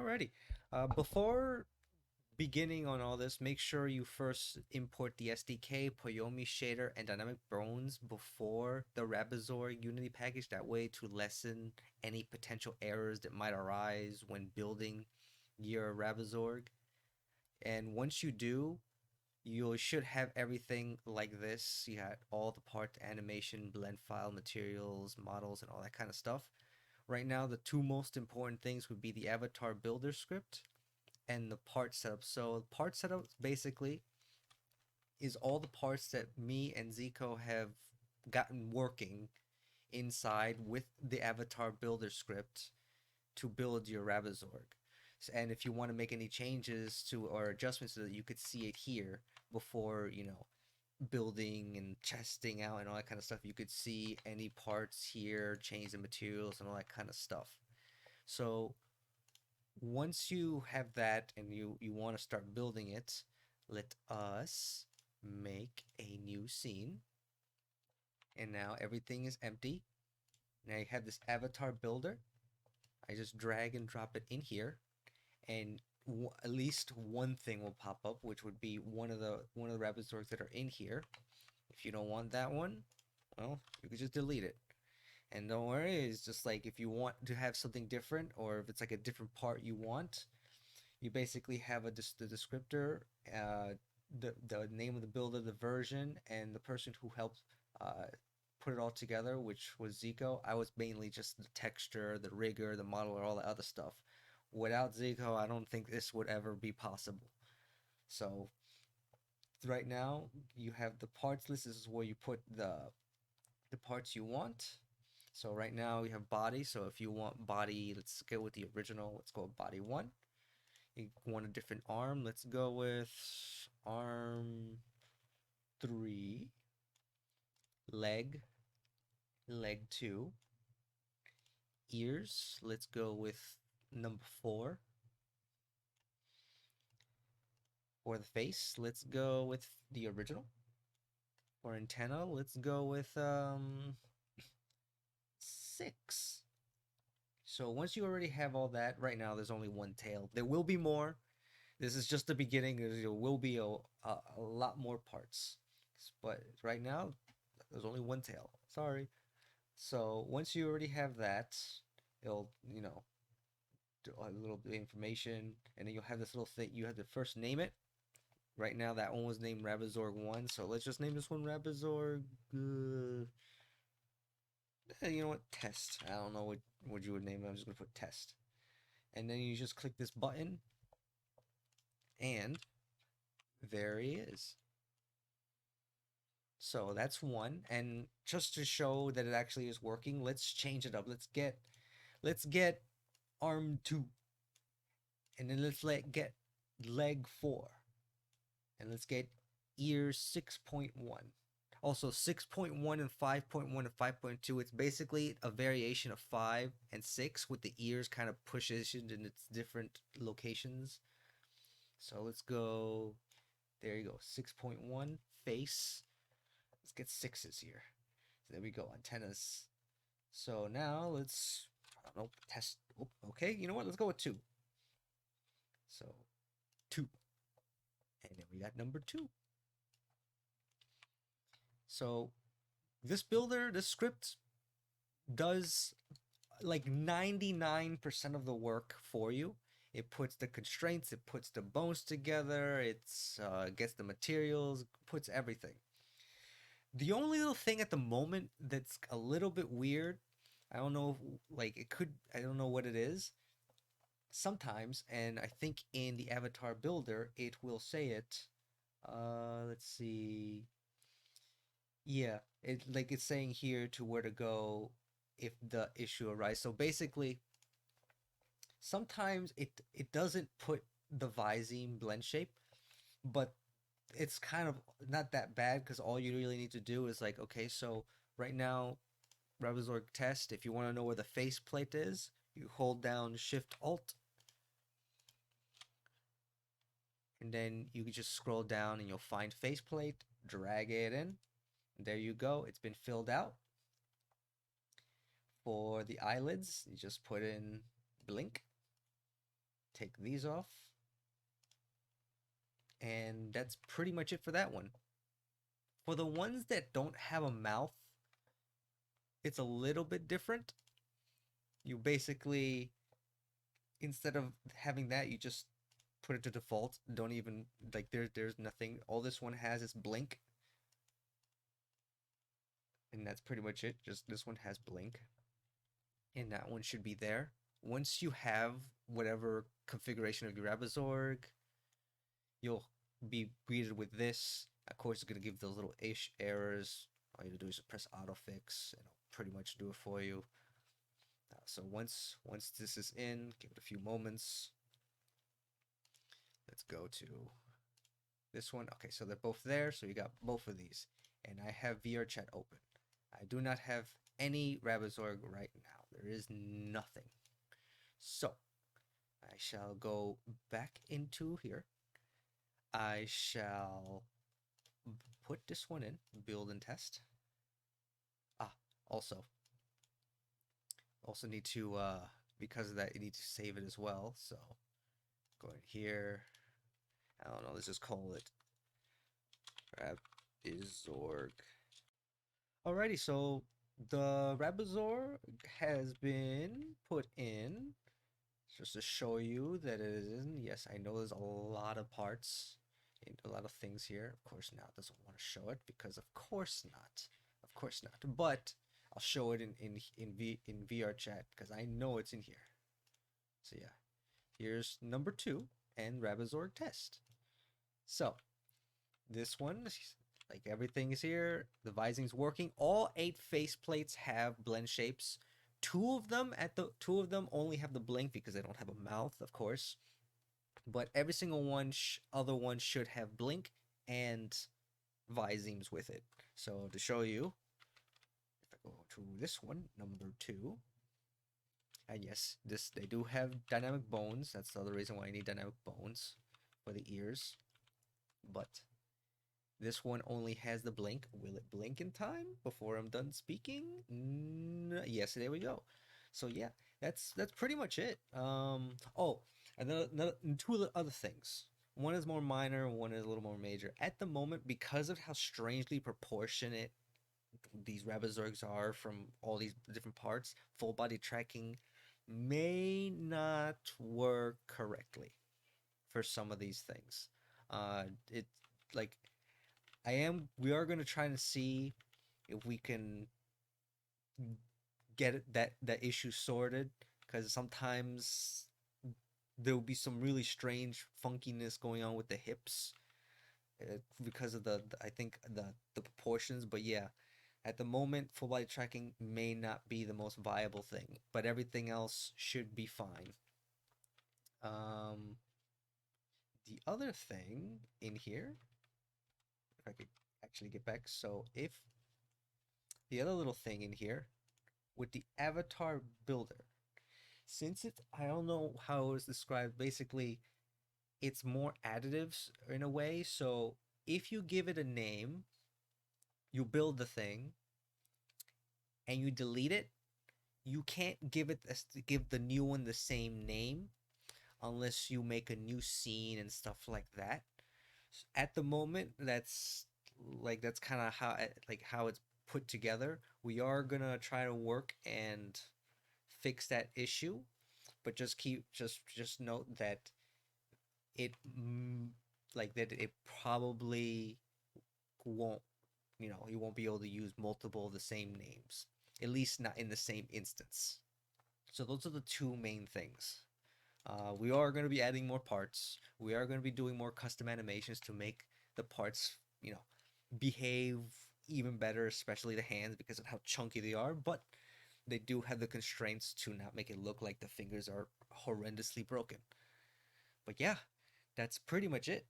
Alrighty. Before beginning on all this, make sure you first import the SDK, Poyomi shader, and dynamic bones before the Rabbizorg Unity package. That way, to lessen any potential errors that might arise when building your Rabbizorg. And once you do, you should have everything like this. You had all the part, animation, blend file, materials, models, and all that kind of stuff. Right now, the two most important things would be the avatar builder script and the part setup. So part setup basically is all the parts that me and Zico have gotten working inside with the avatar builder script to build your Rabbizorg. And if you want to make any changes to or adjustments so that you could see it here before, building and testing out and all that kind of stuff, you could see any parts here, change the materials and all that kind of stuff. So once you have that and you want to start building it, let us make a new scene. And now everything is empty. Now you have this avatar builder. I just drag and drop it in here, and at least one thing will pop up, which would be one of the Rabbizorgs that are in here. If you don't want that one, well, you could just delete it. And don't worry, it's just like if you want to have something different, or if it's like a different part you want, you basically have the descriptor, the name of the builder, the version, and the person who helped put it all together, which was Zico. I was mainly just the texture, the rigger, the model, all the other stuff. Without Zico, I don't think this would ever be possible. So right now, you have the parts list. This is where you put the parts you want. So right now we have body. So if you want body, let's go with the original. Let's go with body 1. You want a different arm. Let's go with arm 3. Leg 2. Ears, let's go with number 4. For the face, let's go with the original. For antenna, let's go with 6. So once you already have all that, right now there's only one tail. There will be more. This is just the beginning. There will be a lot more parts. But right now, there's only one tail. Sorry. So once you already have that, it'll, do a little bit of information, and then you'll have this little thing. You have to first name it. Right now, that one was named Rabbizorg 1, so let's just name this one Rabbizorg. You know what? Test. I don't know what you would name it. I'm just going to put test. And then you just click this button, and there he is. So that's one. And just to show that it actually is working, let's change it up. Let's get arm 2. And then let's get leg 4. And let's get ear 6.1. Also 6.1 and 5.1 and 5.2. It's basically a variation of 5 and 6 with the ears kind of positioned in its different locations. So let's go. There you go. 6.1 face. Let's get 6s here. So there we go. Antennas. So now let's, I don't know, test. Oh, okay, you know what? Let's go with 2. So 2. And then we got number 2. So this builder, this script does like 99% of the work for you. It puts the constraints, it puts the bones together, it's gets the materials, puts everything. The only little thing at the moment that's a little bit weird, I don't know, like it could, I don't know what it is. Sometimes, and I think in the avatar builder, it will say it. Let's see. Yeah, it's saying here to where to go if the issue arises. So basically, sometimes it doesn't put the Visine blend shape, but it's kind of not that bad because all you really need to do is like, okay, so right now, Rabbizorg test, if you want to know where the faceplate is, you hold down Shift Alt, and then you can just scroll down and you'll find faceplate, drag it in, and there you go, it's been filled out. For the eyelids, you just put in blink, take these off. And that's pretty much it for that one. For the ones that don't have a mouth, it's a little bit different. You basically, instead of having that, you just put it to default. Don't even, like, there's nothing. All this one has is blink. And that's pretty much it. Just this one has blink. And that one should be there. Once you have whatever configuration of your Rabbizorg, you'll be greeted with this. Of course, it's going to give those little ish errors. All you have to do is press autofix, and it'll pretty much do it for you. So once this is in, give it a few moments. Let's go to this one. Okay, so they're both there. So you got both of these. And I have VR chat open. I do not have any Rabbizorg right now. There is nothing. So I shall go back into here. I shall put this one in, build and test. Also need to, because of that, you need to save it as well. So go in here. I don't know, let's just call it Rabbizorg. Alrighty, so the Rabbizorg has been put in. Just to show you that it is in. Yes, I know there's a lot of parts and a lot of things here. Of course, now it doesn't want to show it because of course not. Of course not. But I'll show it in VR chat because I know it's in here. So yeah, here's number 2 and Rabbizorg test. So this one, like everything is here. The vising's working. All 8 faceplates have blend shapes. Two of them only have the blink because they don't have a mouth, of course. But every single one, other one should have blink and visemes with it. So to show you, if I go to this one, number 2, and yes, they do have dynamic bones. That's the other reason why I need dynamic bones for the ears. But this one only has the blink. Will it blink in time before I'm done speaking? Yes, there we go. So yeah, that's pretty much it. Oh, and two other things. One is more minor, one is a little more major. At the moment, because of how strangely proportionate these Rabbizorgs are from all these different parts, full body tracking may not work correctly for some of these things. It like we are going to try to see if we can get that issue sorted, because sometimes there will be some really strange funkiness going on with the hips because of I think the proportions. But yeah, at the moment, full body tracking may not be the most viable thing, but everything else should be fine. The other thing in here, if I could actually get back, so if the other little thing in here with the avatar builder, since I don't know how it was described, basically it's more additives in a way. So if you give it a name, you build the thing and you delete it, you can't give the new one the same name unless you make a new scene and stuff like that. At the moment, that's kind of how it's put together. We are gonna try to work and fix that issue, but just note that it it probably won't, you won't be able to use multiple of the same names, at least not in the same instance. So those are the two main things. We are going to be adding more parts. We are going to be doing more custom animations to make the parts, behave even better, especially the hands because of how chunky they are. But they do have the constraints to not make it look like the fingers are horrendously broken. But yeah, that's pretty much it.